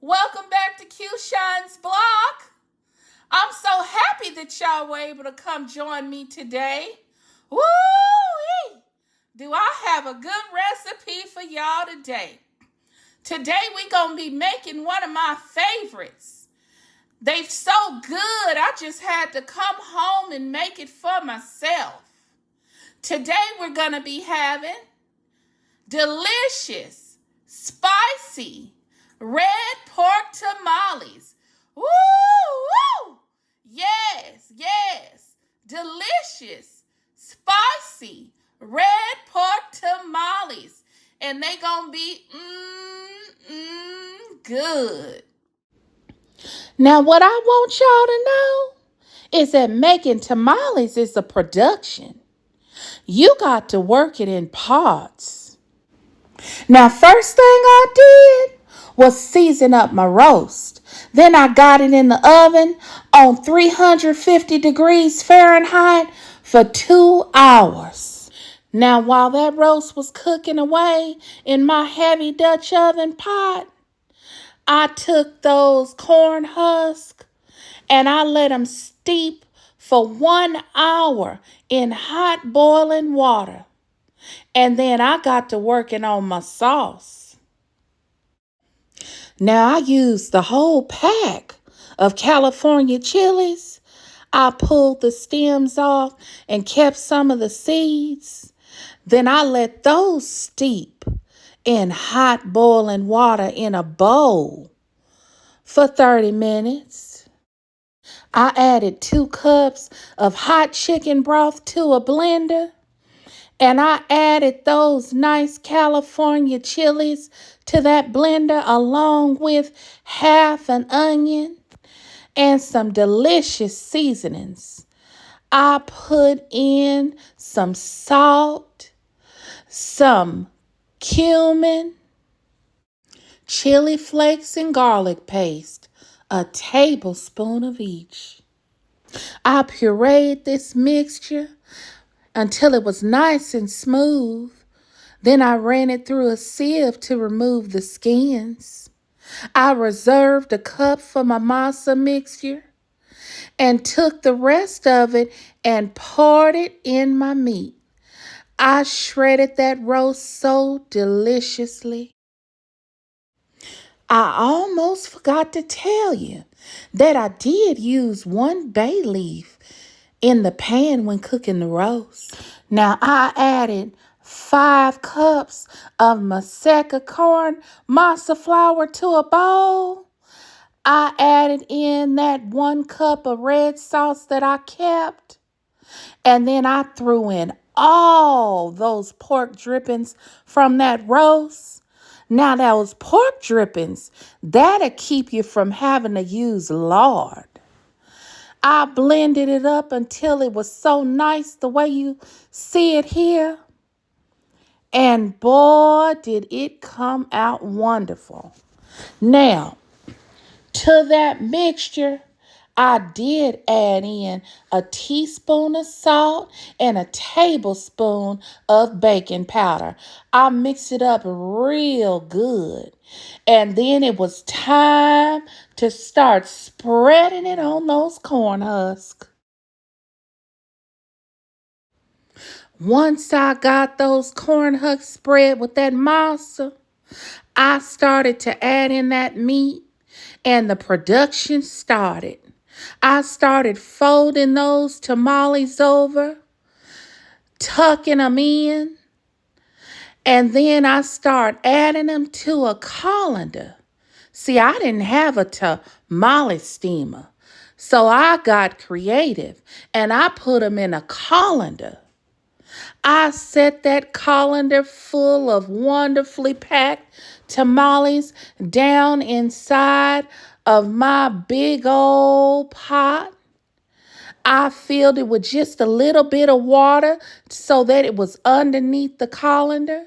Welcome back to Q Shine's blog. I'm so happy that y'all were able to come join me today. Woo! Do I have a good recipe for y'all today? Today we're going to be making one of my favorites. They're so good, I just had to come home and make it for myself. Today we're going to be having delicious, spicy, red pork tamales. Woo, woo! Yes. Delicious, spicy, red pork tamales. And they gonna be good. Now, what I want y'all to know is that making tamales is a production. You got to work it in parts. Now, first thing I did was season up my roast. Then I got it in the oven on 350 degrees Fahrenheit for 2 hours. Now, while that roast was cooking away in my heavy Dutch oven pot, I took those corn husks and I let them steep for 1 hour in hot boiling water. And then I got to working on my sauce. Now I used the whole pack of California chilies. I pulled the stems off and kept some of the seeds. Then I let those steep in hot boiling water in a bowl for 30 minutes. I added 2 cups of hot chicken broth to a blender. And I added those nice California chilies to that blender along with half an onion and some delicious seasonings. I put in some salt, some cumin, chili flakes, and garlic paste, a tablespoon of each. I pureed this mixture until it was nice and smooth. Then I ran it through a sieve to remove the skins. I reserved a cup for my masa mixture and took the rest of it and poured it in my meat. I shredded that roast so deliciously. I almost forgot to tell you that I did use 1 bay leaf in the pan when cooking the roast. Now I added 5 cups of masa corn masa flour to a bowl. I added in that 1 cup of red sauce that I kept. And then I threw in all those pork drippings from that roast. Now those pork drippings, that'll keep you from having to use lard. I blended it up until it was so nice the way you see it here. And boy, did it come out wonderful. Now, to that mixture, I did add in a teaspoon of salt and a tablespoon of baking powder. I mixed it up real good. And then it was time to start spreading it on those corn husks. Once I got those corn husks spread with that masa, I started to add in that meat and the production started. I started folding those tamales over, tucking them in, and then I start adding them to a colander. See, I didn't have a tamale steamer, so I got creative and I put them in a colander. I set that colander full of wonderfully packed tamales down inside of my big old pot. I filled it with just a little bit of water so that it was underneath the colander.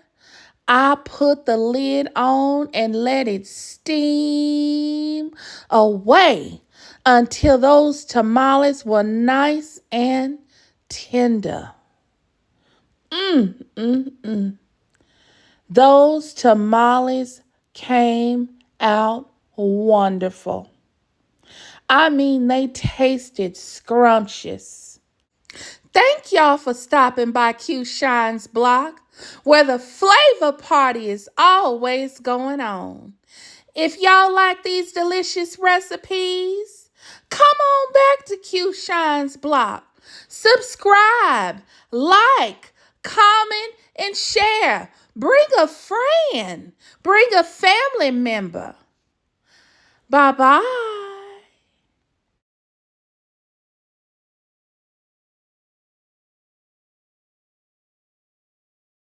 I put the lid on and let it steam away until those tamales were nice and tender. Those tamales came out wonderful. I mean, they tasted scrumptious. Thank y'all for stopping by Q Shine's block, where the flavor party is always going on. If y'all like these delicious recipes, come on back to Q Shine's block. Subscribe, like, comment, and share. Bring a friend. Bring a family member. Bye-bye.